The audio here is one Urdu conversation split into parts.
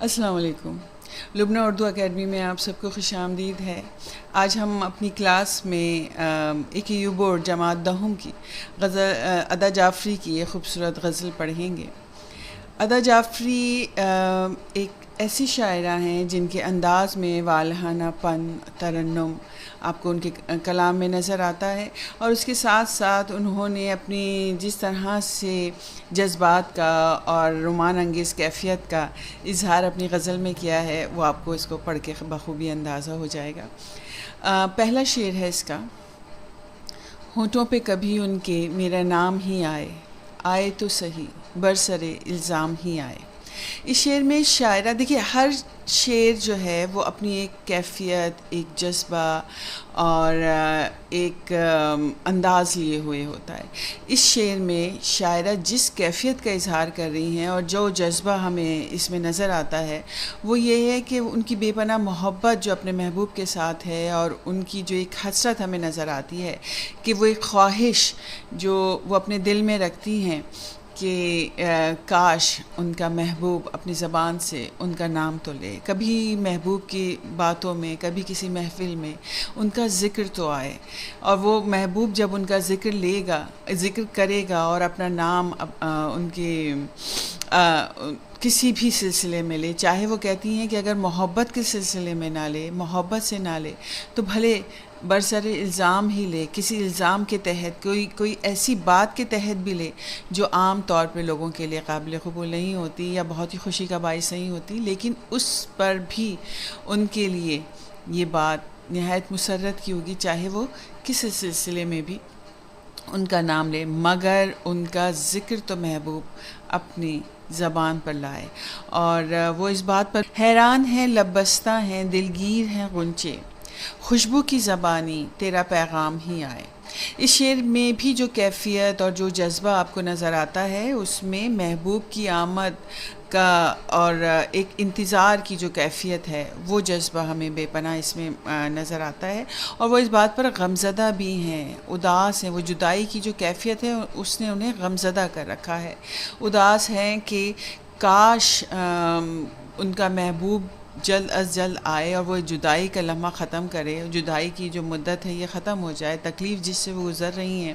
السلام علیکم۔ لبنہ اردو اکیڈمی میں آپ سب کو خوش آمدید ہے۔ آج ہم اپنی کلاس میں ایک یو بورڈ جماعت دہم کی غزل ادا جعفری کی یہ خوبصورت غزل پڑھیں گے۔ ادا جعفری ایک ایسی شاعرہ ہیں جن کے انداز میں والہانہ پن، ترنم آپ کو ان کے کلام میں نظر آتا ہے، اور اس کے ساتھ ساتھ انہوں نے اپنی جس طرح سے جذبات کا اور رومان انگیز کیفیت کا اظہار اپنی غزل میں کیا ہے، وہ آپ کو اس کو پڑھ کے بخوبی اندازہ ہو جائے گا۔ پہلا شعر ہے اس کا: ہونٹوں پہ کبھی ان کے میرا نام ہی آئے، آئے تو صحیح برسرے الزام ہی آئے۔ اس شعر میں شاعرہ، دیکھیے ہر شعر جو ہے وہ اپنی ایک کیفیت، ایک جذبہ اور ایک انداز لیے ہوئے ہوتا ہے۔ اس شعر میں شاعرہ جس کیفیت کا اظہار کر رہی ہیں اور جو جذبہ ہمیں اس میں نظر آتا ہے وہ یہ ہے کہ ان کی بے پناہ محبت جو اپنے محبوب کے ساتھ ہے، اور ان کی جو ایک حسرت ہمیں نظر آتی ہے کہ وہ ایک خواہش جو وہ اپنے دل میں رکھتی ہیں کہ کاش ان کا محبوب اپنی زبان سے ان کا نام تو لے، کبھی محبوب کی باتوں میں، کبھی کسی محفل میں ان کا ذکر تو آئے، اور وہ محبوب جب ان کا ذکر کرے گا اور اپنا نام ان کے کسی بھی سلسلے میں لے، چاہے وہ کہتی ہیں کہ اگر محبت کے سلسلے میں نہ لے، محبت سے نہ لے، تو بھلے برسر الزام ہی لے، کسی الزام کے تحت، کوئی ایسی بات کے تحت بھی لے جو عام طور پہ لوگوں کے لیے قابل قبول نہیں ہوتی یا بہت ہی خوشی کا باعث نہیں ہوتی، لیکن اس پر بھی ان کے لیے یہ بات نہایت مسرت کی ہوگی، چاہے وہ کسی سلسلے میں بھی ان کا نام لے، مگر ان کا ذکر تو محبوب اپنی زبان پر لائے۔ اور وہ اس بات پر حیران ہیں، لب بستہ ہیں، دلگیر ہیں غنچے، خوشبو کی زبانی تیرا پیغام ہی آئے۔ اس شعر میں بھی جو کیفیت اور جو جذبہ آپ کو نظر آتا ہے، اس میں محبوب کی آمد کا اور ایک انتظار کی جو کیفیت ہے، وہ جذبہ ہمیں بے پناہ اس میں نظر آتا ہے، اور وہ اس بات پر غمزدہ بھی ہیں، اداس ہیں۔ وہ جدائی کی جو کیفیت ہے اس نے انہیں غمزدہ کر رکھا ہے، اداس ہیں کہ کاش ان کا محبوب جلد از جلد آئے اور وہ جدائی کا لمحہ ختم کرے، جدائی کی جو مدت ہے یہ ختم ہو جائے، تکلیف جس سے وہ گزر رہی ہیں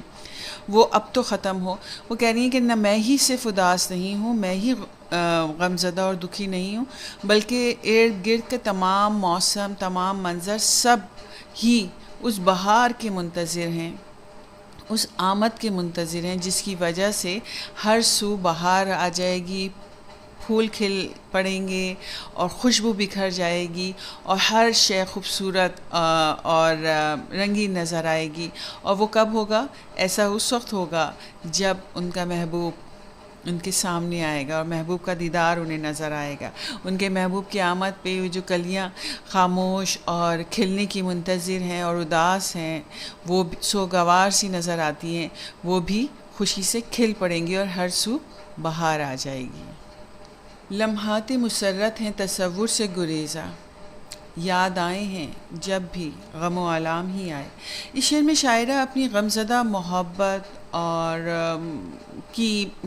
وہ اب تو ختم ہو۔ وہ کہہ رہی ہیں کہ نہ میں ہی صرف اداس نہیں ہوں، میں ہی غمزدہ اور دکھی نہیں ہوں، بلکہ ارد گرد کے تمام موسم، تمام منظر سب ہی اس بہار کے منتظر ہیں، اس آمد کے منتظر ہیں جس کی وجہ سے ہر سو بہار آ جائے گی، پھول کھل پڑیں گے اور خوشبو بکھر جائے گی، اور ہر شے خوبصورت اور رنگین نظر آئے گی۔ اور وہ کب ہوگا؟ ایسا اس وقت ہوگا جب ان کا محبوب ان کے سامنے آئے گا اور محبوب کا دیدار انہیں نظر آئے گا۔ ان کے محبوب کی آمد پہ جو کلیاں خاموش اور کھلنے کی منتظر ہیں اور اداس ہیں، وہ سوگوار سی نظر آتی ہیں، وہ بھی خوشی سے کھل پڑیں گی اور ہر سو بہار آ جائے گی۔ لمحات مسرت ہیں تصور سے گریزاں، یاد آئے ہیں جب بھی غم و آلام ہی آئے۔ اس شعر میں شاعرہ اپنی غمزدہ محبت اور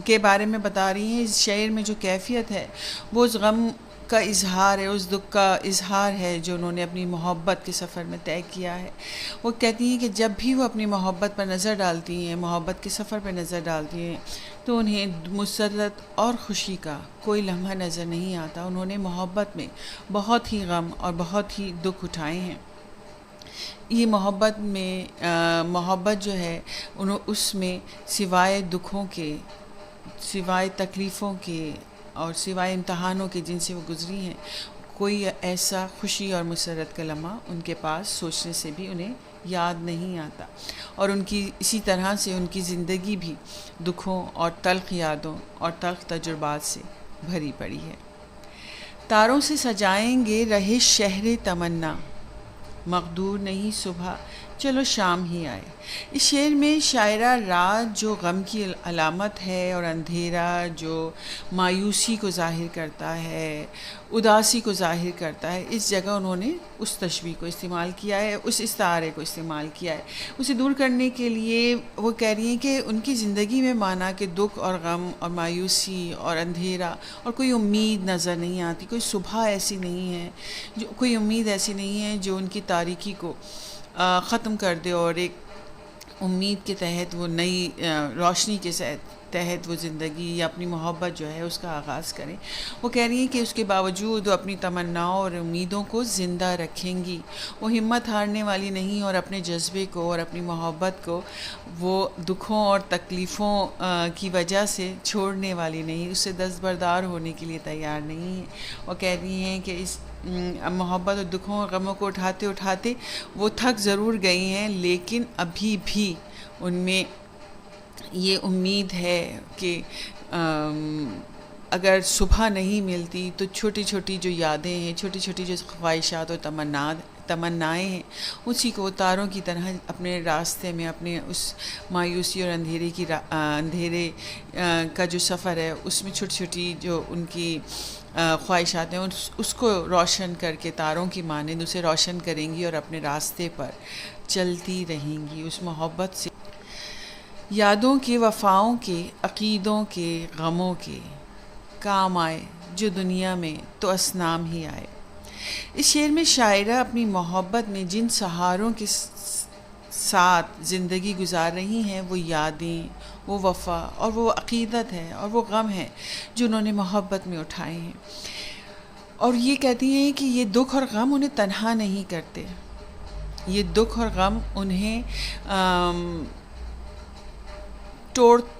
کے بارے میں بتا رہی ہیں۔ اس شعر میں جو کیفیت ہے وہ اس غم کا اظہار ہے، اس دکھ کا اظہار ہے جو انہوں نے اپنی محبت کے سفر میں طے کیا ہے۔ وہ کہتی ہیں کہ جب بھی وہ اپنی محبت پر نظر ڈالتی ہیں، محبت کے سفر پہ نظر ڈالتی ہیں، تو انہیں مسرت اور خوشی کا کوئی لمحہ نظر نہیں آتا۔ انہوں نے محبت میں بہت ہی غم اور بہت ہی دکھ اٹھائے ہیں۔ یہ محبت جو ہے اس میں سوائے دکھوں کے، سوائے تکلیفوں کے اور سوائے امتحانوں کے جن سے وہ گزری ہیں، کوئی ایسا خوشی اور مسرت کا لمحہ ان کے پاس سوچنے سے بھی انہیں یاد نہیں آتا، اور ان کی اسی طرح سے ان کی زندگی بھی دکھوں اور تلخ یادوں اور تلخ تجربات سے بھری پڑی ہے۔ تاروں سے سجائیں گے رہے شہر تمنا، مقدور نہیں صبح چلو شام ہی آئے۔ اس شعر میں شاعرہ رات جو غم کی علامت ہے اور اندھیرا جو مایوسی کو ظاہر کرتا ہے، اداسی کو ظاہر کرتا ہے، اس جگہ انہوں نے اس تشبیہ کو استعمال کیا ہے، اس استعارے کو استعمال کیا ہے۔ اسے دور کرنے کے لیے وہ کہہ رہی ہیں کہ ان کی زندگی میں مانا کہ دکھ اور غم اور مایوسی اور اندھیرا اور کوئی امید نظر نہیں آتی، کوئی صبح ایسی نہیں ہے، کوئی امید ایسی نہیں ہے جو ان کی تاریکی کو ختم کر دے اور ایک امید کے تحت وہ نئی روشنی کے تحت وہ زندگی یا اپنی محبت جو ہے اس کا آغاز کریں۔ وہ کہہ رہی ہیں کہ اس کے باوجود وہ اپنی تمناؤں اور امیدوں کو زندہ رکھیں گی، وہ ہمت ہارنے والی نہیں اور اپنے جذبے کو اور اپنی محبت کو وہ دکھوں اور تکلیفوں کی وجہ سے چھوڑنے والی نہیں، اس سے دستبردار ہونے کے لیے تیار نہیں ہے۔ وہ کہہ رہی ہیں کہ اس محبت اور دکھوں اور غموں کو اٹھاتے اٹھاتے وہ تھک ضرور گئی ہیں، لیکن ابھی بھی ان میں یہ امید ہے کہ اگر صبح نہیں ملتی تو چھوٹی چھوٹی جو یادیں ہیں، چھوٹی چھوٹی جو خواہشات اور تمنائیں ہیں، اسی کو تاروں کی طرح اپنے راستے میں، اپنے اس مایوسی اور اندھیرے کا جو سفر ہے اس میں چھوٹی چھوٹی جو ان کی خواہشات ہیں اس کو روشن کر کے تاروں کی مانند اسے روشن کریں گی اور اپنے راستے پر چلتی رہیں گی، اس محبت سے یادوں کے، وفاؤں کے، عقیدوں کے، غموں کے کام آئے جو دنیا میں تو اصنام ہی آئے۔ اس شعر میں شاعرہ اپنی محبت میں جن سہاروں کے ساتھ زندگی گزار رہی ہیں، وہ یادیں، وہ وفا اور وہ عقیدت ہے اور وہ غم ہے جو انہوں نے محبت میں اٹھائے ہیں، اور یہ کہتی ہیں کہ یہ دکھ اور غم انہیں تنہا نہیں کرتے، یہ دکھ اور غم انہیں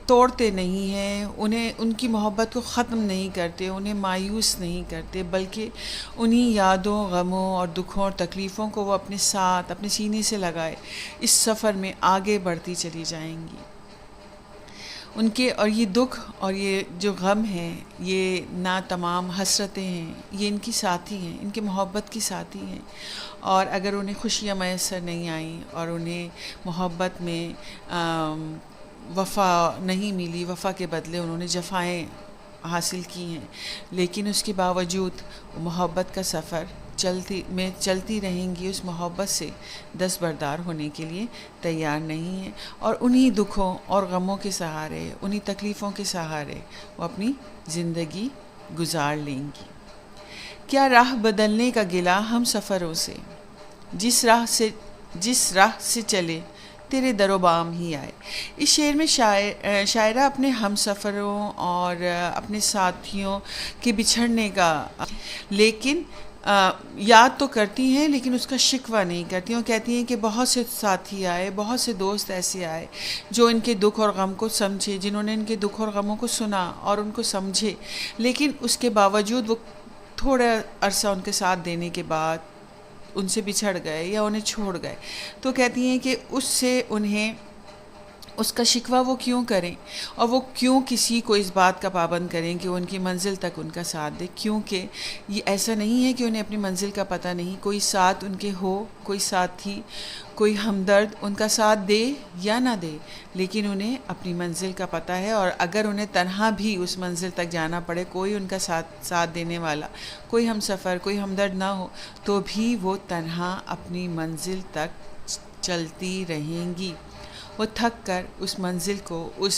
توڑتے نہیں ہیں، انہیں ان کی محبت کو ختم نہیں کرتے، انہیں مایوس نہیں کرتے، بلکہ انہی یادوں، غموں اور دکھوں اور تکلیفوں کو وہ اپنے ساتھ، اپنے سینے سے لگائے اس سفر میں آگے بڑھتی چلی جائیں گی۔ ان کے اور یہ دکھ اور یہ جو غم ہیں، یہ ناتمام حسرتیں ہیں، یہ ان کی ساتھی ہیں، ان کے محبت کی ساتھی ہیں، اور اگر انہیں خوشیاں میسر نہیں آئیں اور انہیں محبت میں وفا نہیں ملی، وفا کے بدلے انہوں نے جفائیں حاصل کی ہیں، لیکن اس کے باوجود محبت کا سفر چلتی رہیں گی، اس محبت سے دستبردار ہونے کے لیے تیار نہیں ہیں، اور انہی دکھوں اور غموں کے سہارے، انہی تکلیفوں کے سہارے وہ اپنی زندگی گزار لیں گی۔ کیا راہ بدلنے کا گلہ ہم سفروں سے، جس راہ سے چلے تیرے در و بام ہی آئے۔ اس شعر میں شاعرہ اپنے ہم سفروں اور اپنے ساتھیوں کے بچھڑنے کا لیکن یاد تو کرتی ہیں، لیکن اس کا شکوہ نہیں کرتی۔ وہ کہتی ہیں کہ بہت سے ساتھی آئے، بہت سے دوست ایسے آئے جو ان کے دکھ اور غم کو سمجھے، جنہوں نے ان کے دکھ اور غموں کو سنا اور ان کو سمجھے، لیکن اس کے باوجود وہ تھوڑا عرصہ ان کے ساتھ دینے کے بعد ان سے بچھڑ گئے یا انہیں چھوڑ گئے۔ تو کہتی ہیں کہ اس سے انہیں اس کا شکوہ وہ کیوں کریں، اور وہ کیوں کسی کو اس بات کا پابند کریں کہ وہ ان کی منزل تک ان کا ساتھ دے، کیونکہ یہ ایسا نہیں ہے کہ انہیں اپنی منزل کا پتہ نہیں، کوئی ساتھ ان کے ہو، کوئی ساتھی، کوئی ہمدرد ان کا ساتھ دے یا نہ دے، لیکن انہیں اپنی منزل کا پتہ ہے، اور اگر انہیں تنہا بھی اس منزل تک جانا پڑے، کوئی ان کا ساتھ دینے والا، کوئی ہم سفر، کوئی ہمدرد نہ ہو، تو بھی وہ تنہا اپنی منزل تک چلتی رہیں گی۔ وہ تھک کر اس منزل کو، اس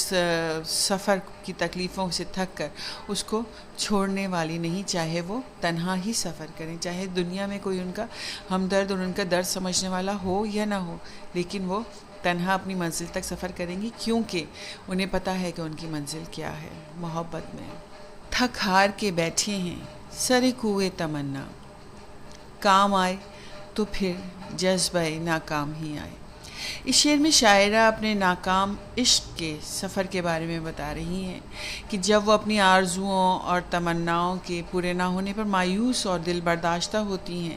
سفر کی تکلیفوں سے تھک کر اس کو چھوڑنے والی نہیں، چاہے وہ تنہا ہی سفر کریں، چاہے دنیا میں کوئی ان کا ہمدرد اور ان کا درد سمجھنے والا ہو یا نہ ہو، لیکن وہ تنہا اپنی منزل تک سفر کریں گی، کیونکہ انہیں پتہ ہے کہ ان کی منزل کیا ہے محبت میں۔ تھک ہار کے بیٹھے ہیں سر کوئے تمنا، کام آئے تو پھر جذبہ ناکام ہی آئے۔ اس شعر میں شاعرہ اپنے ناکام عشق کے سفر کے بارے میں بتا رہی ہیں کہ جب وہ اپنی آرزوؤں اور تمناؤں کے پورے نہ ہونے پر مایوس اور دل برداشتہ ہوتی ہیں،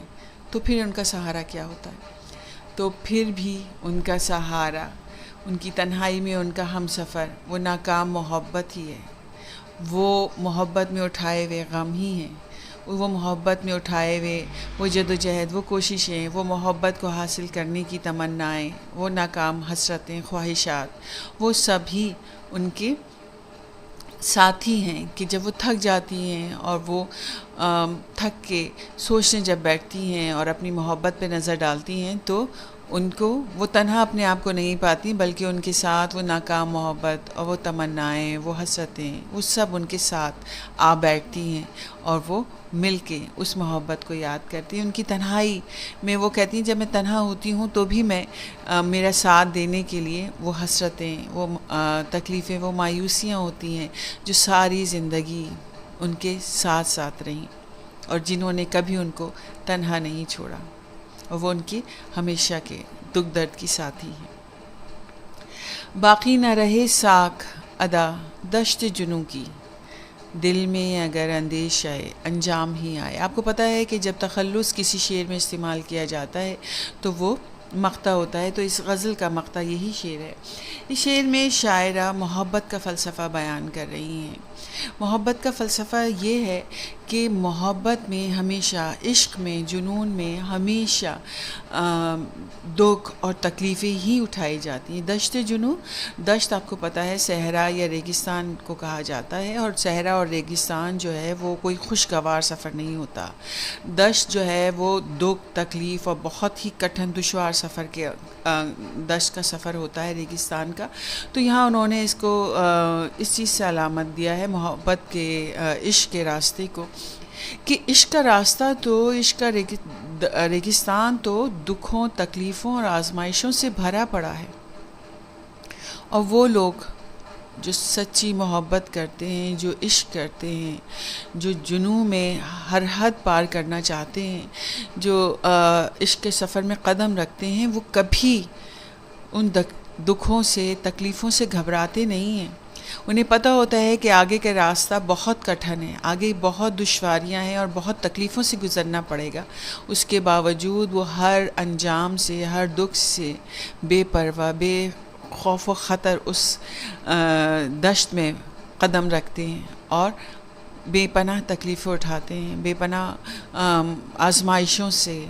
تو پھر ان کا سہارا کیا ہوتا ہے؟ تو پھر بھی ان کا سہارا، ان کی تنہائی میں ان کا ہم سفر وہ ناکام محبت ہی ہے، وہ محبت میں اٹھائے ہوئے غم ہی ہیں، وہ محبت میں اٹھائے ہوئے وہ جدوجہد، وہ کوششیں، وہ محبت کو حاصل کرنے کی تمنائیں، وہ ناکام حسرتیں، خواہشات، وہ سبھی ان کے ساتھی ہیں کہ جب وہ تھک جاتی ہیں اور وہ تھک کے سوچنے جب بیٹھتی ہیں اور اپنی محبت پہ نظر ڈالتی ہیں تو ان کو وہ تنہا اپنے آپ کو نہیں پاتی، بلکہ ان کے ساتھ وہ ناکام محبت اور وہ تمنائیں، وہ حسرتیں، وہ سب ان کے ساتھ آ بیٹھتی ہیں اور وہ مل کے اس محبت کو یاد کرتی ہیں۔ ان کی تنہائی میں وہ کہتی ہیں جب میں تنہا ہوتی ہوں تو بھی میں میرا ساتھ دینے کے لیے وہ حسرتیں، وہ تکلیفیں، وہ مایوسیاں ہوتی ہیں جو ساری زندگی ان کے ساتھ ساتھ رہیں اور جنہوں نے کبھی ان کو تنہا نہیں چھوڑا، اور وہ ان کی ہمیشہ کے دکھ درد کی ساتھی ہیں۔ باقی نہ رہے ساکھ ادا دشت جنوں کی، دل میں اگر اندیش آئے انجام ہی آئے۔ آپ کو پتہ ہے کہ جب تخلص کسی شعر میں استعمال کیا جاتا ہے تو وہ مقطع ہوتا ہے، تو اس غزل کا مقطع یہی شعر ہے۔ اس شعر میں شاعرہ محبت کا فلسفہ بیان کر رہی ہیں۔ محبت کا فلسفہ یہ ہے کہ محبت میں ہمیشہ، عشق میں، جنون میں ہمیشہ دکھ اور تکلیفیں ہی اٹھائی جاتی ہیں۔ دشت جنوں، دشت آپ کو پتہ ہے صحرا یا ریگستان کو کہا جاتا ہے، اور صحرا اور ریگستان جو ہے وہ کوئی خوشگوار سفر نہیں ہوتا۔ دشت جو ہے وہ دکھ، تکلیف اور بہت ہی کٹھن دشوار سفر کے دشت کا سفر ہوتا ہے، ریگستان کا۔ تو یہاں انہوں نے اس کو اس چیز سے علامت دیا ہے محبت کے، عشق کے راستے کو، کہ عشق کا راستہ تو، عشق کا ریگستان تو دکھوں، تکلیفوں اور آزمائشوں سے بھرا پڑا ہے، اور وہ لوگ جو سچی محبت کرتے ہیں، جو عشق کرتے ہیں، جو جنوں میں ہر حد پار کرنا چاہتے ہیں، جو عشق کے سفر میں قدم رکھتے ہیں، وہ کبھی ان دکھوں سے، تکلیفوں سے گھبراتے نہیں ہیں۔ انہیں پتہ ہوتا ہے کہ آگے کا راستہ بہت کٹھن ہے، آگے بہت دشواریاں ہیں اور بہت تکلیفوں سے گزرنا پڑے گا۔ اس کے باوجود وہ ہر انجام سے، ہر دکھ سے بے پرواہ، بے خوف و خطر اس دشت میں قدم رکھتے ہیں اور بے پناہ تکلیفیں اٹھاتے ہیں، بے پناہ آزمائشوں سے،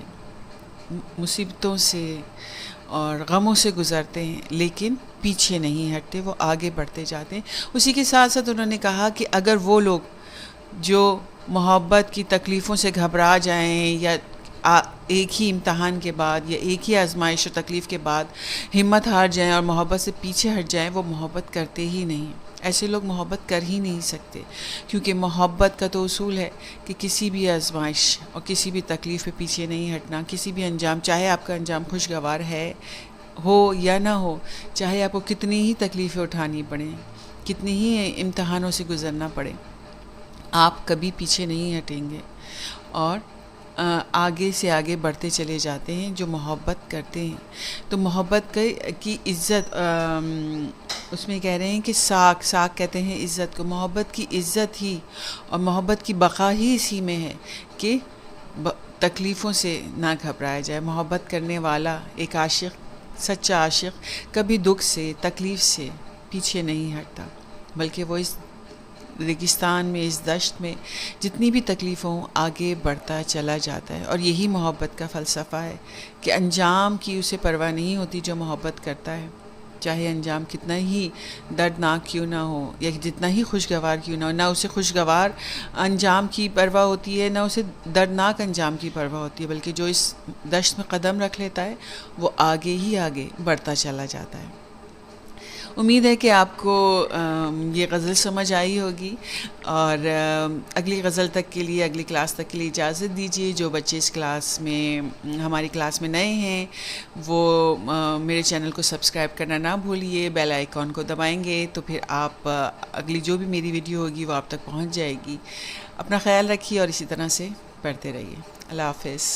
مصیبتوں سے اور غموں سے گزرتے ہیں، لیکن پیچھے نہیں ہٹتے، وہ آگے بڑھتے جاتے ہیں۔ اسی کے ساتھ ساتھ انہوں نے کہا کہ اگر وہ لوگ جو محبت کی تکلیفوں سے گھبرا جائیں یا ایک ہی امتحان کے بعد یا ایک ہی آزمائش و تکلیف کے بعد ہمت ہار جائیں اور محبت سے پیچھے ہٹ جائیں، وہ محبت کرتے ہی نہیں۔ ایسے لوگ محبت کر ہی نہیں سکتے، کیونکہ محبت کا تو اصول ہے کہ کسی بھی آزمائش اور کسی بھی تکلیف پہ پیچھے نہیں ہٹنا، کسی بھی انجام، چاہے آپ کا انجام خوشگوار ہو یا نہ ہو، چاہے آپ کو کتنی ہی تکلیفیں اٹھانی پڑیں، کتنی ہی امتحانوں سے گزرنا پڑے، آپ کبھی پیچھے نہیں ہٹیں گے اور آگے سے آگے بڑھتے چلے جاتے ہیں جو محبت کرتے ہیں۔ تو محبت کی عزت، اس میں کہہ رہے ہیں کہ ساکھ کہتے ہیں عزت کو، محبت کی عزت ہی اور محبت کی بقا ہی اسی میں ہے کہ تکلیفوں سے نہ گھبرایا جائے۔ محبت کرنے والا ایک عاشق، سچا عاشق کبھی دکھ سے، تکلیف سے پیچھے نہیں ہٹتا، بلکہ وہ اس ریگستان میں، اس دشت میں جتنی بھی تکلیف ہوں آگے بڑھتا چلا جاتا ہے۔ اور یہی محبت کا فلسفہ ہے کہ انجام کی اسے پرواہ نہیں ہوتی جو محبت کرتا ہے، چاہے انجام کتنا ہی دردناک کیوں نہ ہو یا جتنا ہی خوشگوار کیوں نہ ہو، نہ اسے خوشگوار انجام کی پرواہ ہوتی ہے، نہ اسے دردناک انجام کی پرواہ ہوتی ہے، بلکہ جو اس دشت میں قدم رکھ لیتا ہے وہ آگے ہی آگے بڑھتا چلا جاتا ہے۔ امید ہے کہ آپ کو یہ غزل سمجھ آئی ہوگی، اور اگلی غزل تک کے لیے، اگلی کلاس تک کے لیے اجازت دیجیے۔ جو بچے اس کلاس میں، ہماری کلاس میں نئے ہیں، وہ میرے چینل کو سبسکرائب کرنا نہ بھولیے، بیل آئیکن کو دبائیں گے تو پھر آپ اگلی جو بھی میری ویڈیو ہوگی وہ آپ تک پہنچ جائے گی۔ اپنا خیال رکھیے اور اسی طرح سے پڑھتے رہیے۔ اللہ حافظ۔